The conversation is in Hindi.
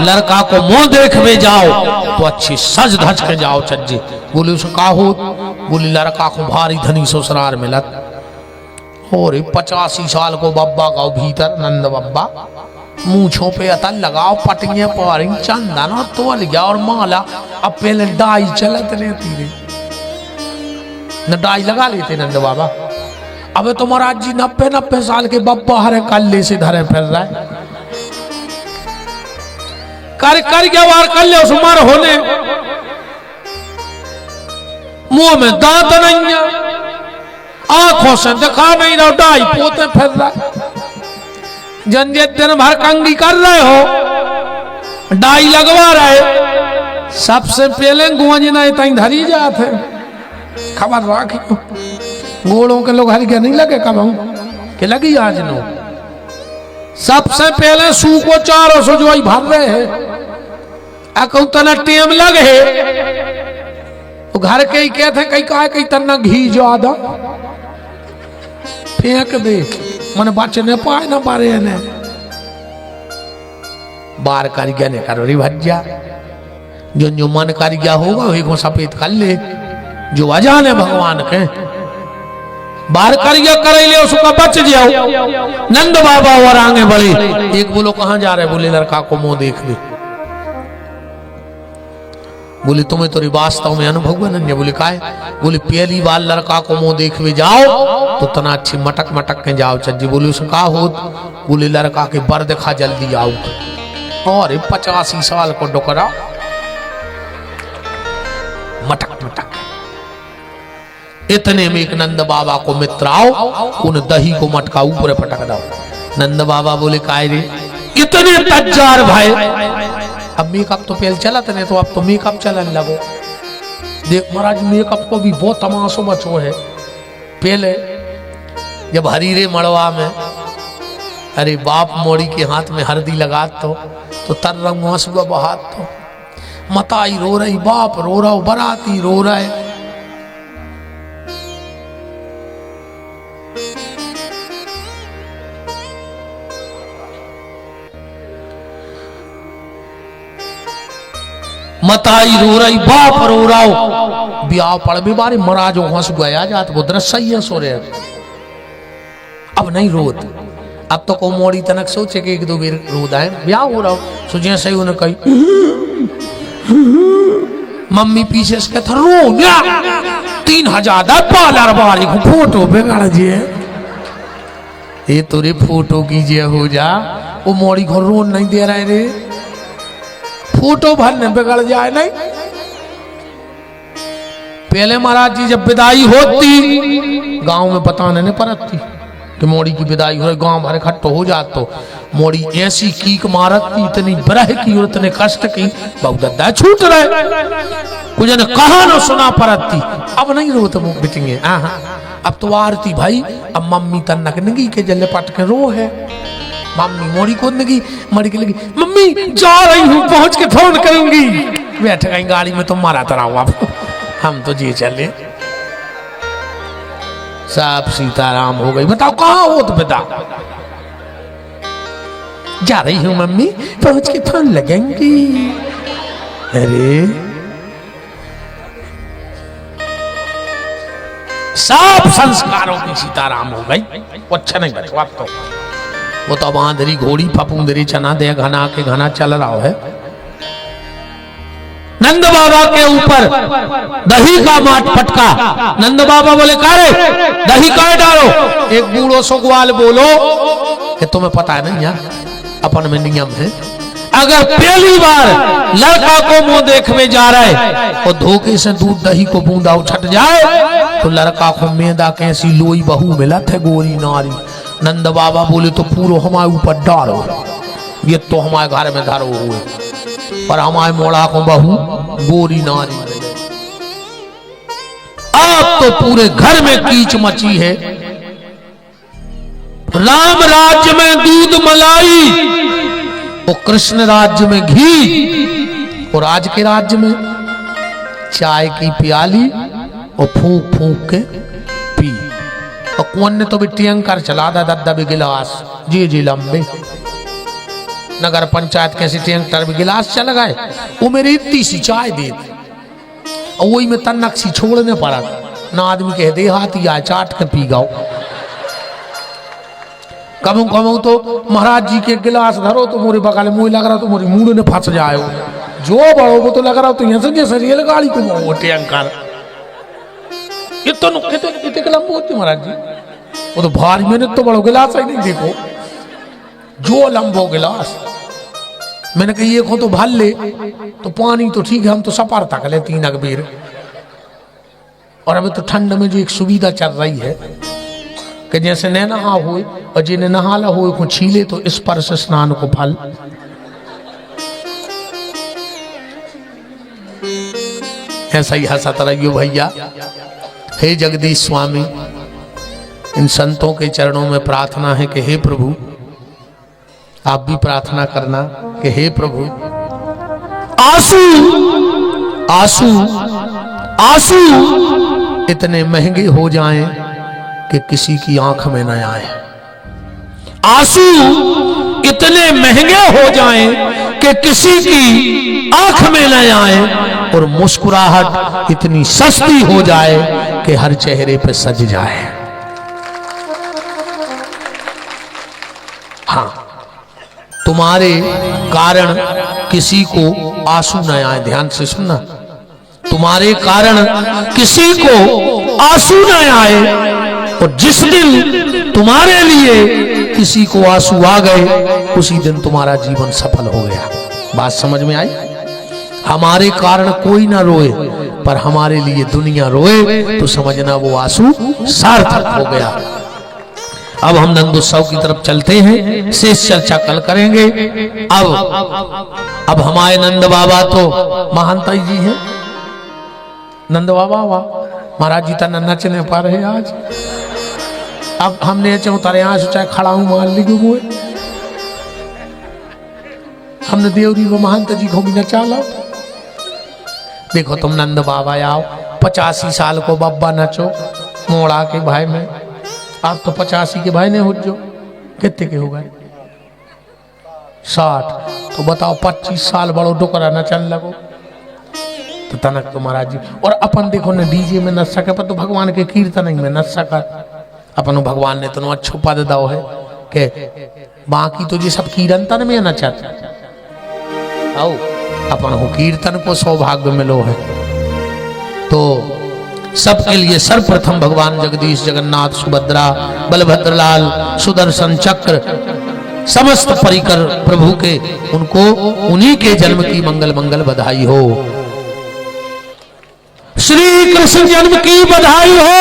लड़का को मुंह देखवे जाओ तो अच्छी सज धज के जाओ चज्जे। बोले उसे का हो? बोले लड़का को भारी धनी ससुराल मिलत और 85 साल को बब्बा का भीतर नंद बब्बा मूछों पे अतल लगाओ पटिए पारिंग चंदन और तोल गया और माला। अब पहले डाई चलत रहती रे न डाई लगा लेते नंद बाबा। अब तो महाराज जी 90 साल के बब्बा हरे कल्ले से धरे फिर रहा है। कर गया वार कर ले उस मार होने मुंह में दांत नहीं है, आंखों से दिखा नहीं रहा, डाई पोते फिर रहा है। जंजे दिन भर कंगी कर रहे हो, डाई लगवा रहे, सबसे पहले गुंजना तई धरी जाते। खबर रखियो गोड़ों के लोग हर के नहीं लगे कब के लगी आज नो। सबसे पहले सू को 400 जो भर रहे हैं तना टेम लगे तो घर के ही कहते कहीं कहा कहीं तना घी ज्यादा फेंक दे मन बचने पाए ना पारे ने बार कर गया ने करो भज्जा जो मन कर गया होगा वही को सफेद कर ले जो अजान है भगवान के बार करिया करे ले उसका बच जाओ। नंद बाबा और आगे बढ़े। एक बोलो कहां जा रहे? बोले लड़का को मुंह देख ले। बोले तुम्हें तो वास्तव में अनुभव है नन्या? बोले का है? बोले पहली बार लड़का को मुंह देखवे जाओ तो तना अच्छी मटक मटक के जाओ चज्जी। बोले उसका का हो? बोले लड़का के बर देखा जल्दी आओ। और 85 साल को डोकरा मटक मटक। इतने में एक नंद बाबा को मित्र आओ, उन दही को मटका ऊपर पटक दो। नंद बाबा बोले काय रे इतने तज्जार भाई? अब मेकअप तो पहले चला था नहीं तो अब तो मेकअप चलने लगो। देख महाराज मेकअप को भी बहुत तमाशो बचो है। पहले जब हरीरे मड़वा में अरे बाप मोड़ी के हाथ में हल्दी लगा तो तर रंग हंसुआ बहात तो मताई रो रही, बाप रो रहा, बराती रो रहा है। मताई रो रही, बाप रो रहा हो, ब्याह पड़ भी बारे महाराजों हंस गया जात वो दृश्य ही सो रहे। अब नहीं रोत, अब तो को मोड़ी तनक सोचे कि एक दो बार रोद आए ब्याह हो रहा हो। सोचे सही उन्हें कही मम्मी पीछे से था रो 3000 पार्लर वाले को फोटो बिगाड़ दिए। ये तुरे फोटो कीजिए हो जा, वो मोड़ी को रो नहीं दे रहे रे, फोटो भरने बिगड़ जाए नहीं। पहले महाराज जी जब विदाई होती गांव में बताने नहीं पड़ती कि मोड़ी की विदाई हो रही, गांव भर इकट्ठो हो जात तो मोड़ी ऐसी कीक मारत की, इतनी बरह की और इतने कष्ट की, बहुत दद्दा छूट रहे कुछ ने कहा न सुना पड़ती। अब नहीं रोते मुख बिटेंगे। अब तो आरती भाई, अब मम्मी तन्नक नगी के जल्ले पट के रो है। मम्मी मोड़ी को लगी, मड़ी की लगी, मम्मी जा रही हूँ पहुंच के फोन करूंगी। बैठ गई गाड़ी में, तुम मारा तरह आप हम तो जी चले। सब सीताराम हो गई। बताओ कहाँ हो तो बता। जा रही हूँ मम्मी, पहुंच के फोन लगेंगी। अरे सब संस्कारों की सीताराम हो गई। अच्छा नहीं बचवा तो वो तो बांधरी घोड़ी फपूंदरी चना दे घना के घना चल रहा है। नंद बाबा के ऊपर दही का माट पटका। नंद बाबा बोले कारे दही काय डालो? एक बूढ़ो सुगवाल बोलो कि तुम्हें पता है नहीं यार अपन में नियम है, अगर पहली बार लड़का को मुंह देखने जा रहे और धोखे से दूध दही को बूंदा उछट जाए तो लड़का को मेदा कैसी लोई बहू मिला थे गोरी नारी। नंद बाबा बोले तो पूरो हमारे ऊपर डालो, ये तो हमारे घर में धरो हुए, पर हमारे मोड़ा को बहू गोरी नारी। अब तो पूरे घर में कीच मची है। राम राज्य में दूध मलाई और कृष्ण राज्य में घी और आज के राज्य में चाय की प्याली और फूंक फूंक के पी। और कौन ने तो भी टैंकर चला दा दद्दा भी गिलास जी जी लंबे। नगर पंचायत कैसे टैंकर में गिलास चल गए, वो मेरी इतनी सी चाय दे दी और वही में तन्नक सी छोड़ने पड़ा ना। आदमी कह दे हाथ या चाट के पी गाओ। कमू कमू तो महाराज जी के गिलास धरो तो मोरे बगल मुँह लग रहा तो मोरी मुंह ने फंस जाए, जो बड़ो वो तो लग रहा तो यहाँ से जैसे रेलगाड़ी को वो टैंकर इतने लंबे होते महाराज जी, वो तो भारी मैंने तो बड़ो गिलास ही नहीं देखो, जो लंबो गिलास। मैंने कहा ये को तो भर ले तो पानी तो ठीक है, हम तो सपार तक ले 3 अकबीर। और अभी तो ठंड में जो एक सुविधा चल रही है कि जैसे न नहा हुए और जिन्हें नहाला हुए को छीले तो स्पर्श स्नान को फल। ऐसा ही हंसत रहियो भैया। हे जगदीश स्वामी, इन संतों के चरणों में प्रार्थना है कि हे प्रभु, आप भी प्रार्थना करना कि हे प्रभु आंसू आंसू आंसू इतने महंगे हो जाएं कि किसी की आंख में न आए। आंसू इतने महंगे हो जाएं कि किसी की आंख में न आए, और मुस्कुराहट इतनी सस्ती हो जाए कि हर चेहरे पे सज जाए। हाँ, तुम्हारे कारण किसी को आंसू न आए, ध्यान से सुनना, तुम्हारे कारण किसी को आंसू न आए, और जिस दिन तुम्हारे लिए किसी को आंसू आ गए उसी दिन तुम्हारा जीवन सफल हो गया। बात समझ में आई? हमारे कारण कोई ना रोए पर हमारे लिए दुनिया रोए तो समझना वो आंसू सार्थक हो गया। अब हम नंदोत्सव की तरफ चलते हैं, शेष चर्चा कल करेंगे। अब हमारे नंद बाबा तो महंत जी हैं। नंद बाबा वाह, महाराज जी तना नच नहीं पा रहे आज। अब हमने चाहो तारे यहाँ से चाहे खड़ा हूं मान ली हुए, हमने देवरी वो महंत जी को भी नचा लो। देखो तुम नंद बाबा आओ, 85 साल को बब्बा नचो मोड़ा के भाई में, आप तो 85 के भाई ने हो जो, कितने के हो गए? 60। तो बताओ 25 साल बड़ो डोकरा नचन लगो तो तनक तो महाराज जी। और अपन देखो न डीजे में नच सके पर तो भगवान के कीर्तन में नच सका। अपन भगवान ने तो अच्छो पद दाओ है कि बाकी तो जी सब कीर्तन में नचत, आओ अपन को कीर्तन को सौभाग्य मिलो है। तो सबके लिए सर्वप्रथम भगवान जगदीश, जगन्नाथ, सुभद्रा, बलभद्रलाल, सुदर्शन चक्र, समस्त परिकर प्रभु के, उनको उन्हीं के जन्म की मंगल मंगल बधाई हो। श्री कृष्ण जन्म की बधाई हो।